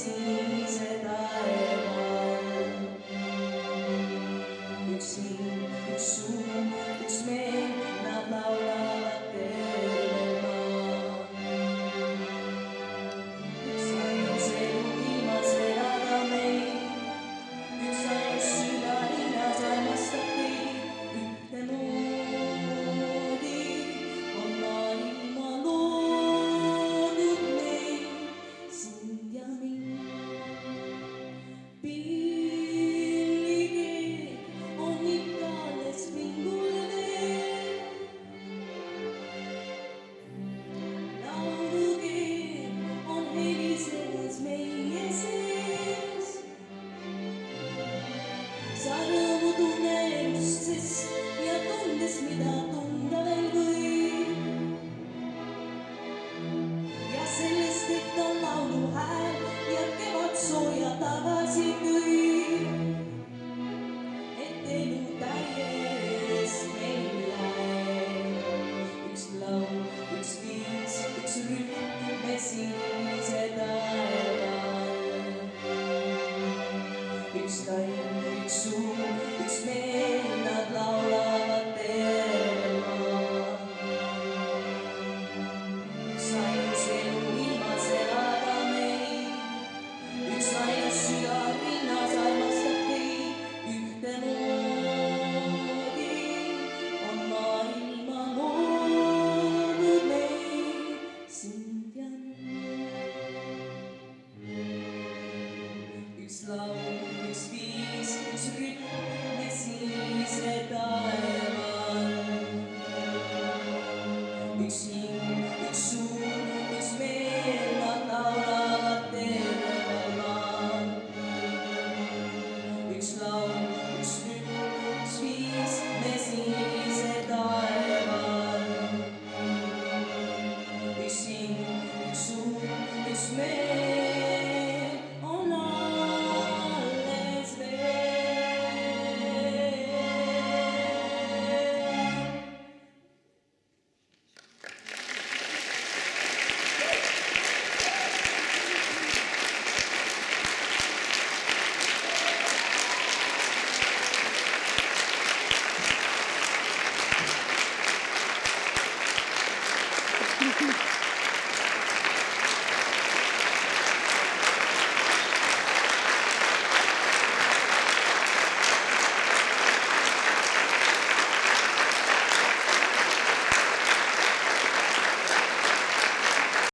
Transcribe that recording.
sinise taeval. Üks lind, üks suu, üks meel, nad laulavad tervel maal. Üks ainus elu ilmas elada meil, üks ainus süda linnas armastab teid ühtemoodi. On maailma loonud meil sind ja mind. Pillikeel on ikka alles pingul veel. Laulukeel on helisemas meie sees. Sa rõõmu tunne elustest ja tundes, mida tunda veel võib. Ja sellest, et on lauluhääl ja kevad sooja tagasi kõib. Et elu täies meil läheb. Üks laul, üks viis, üks rühm, me sinise taeval. Üks laim, üks suu, üks meel, nad laulavad tervel maal. Üks ainus elu ilmas elada meil, üks ainus süda linnas armastab teid ühtemoodi. On maailma loonud meil sind ja mind. Üks laul.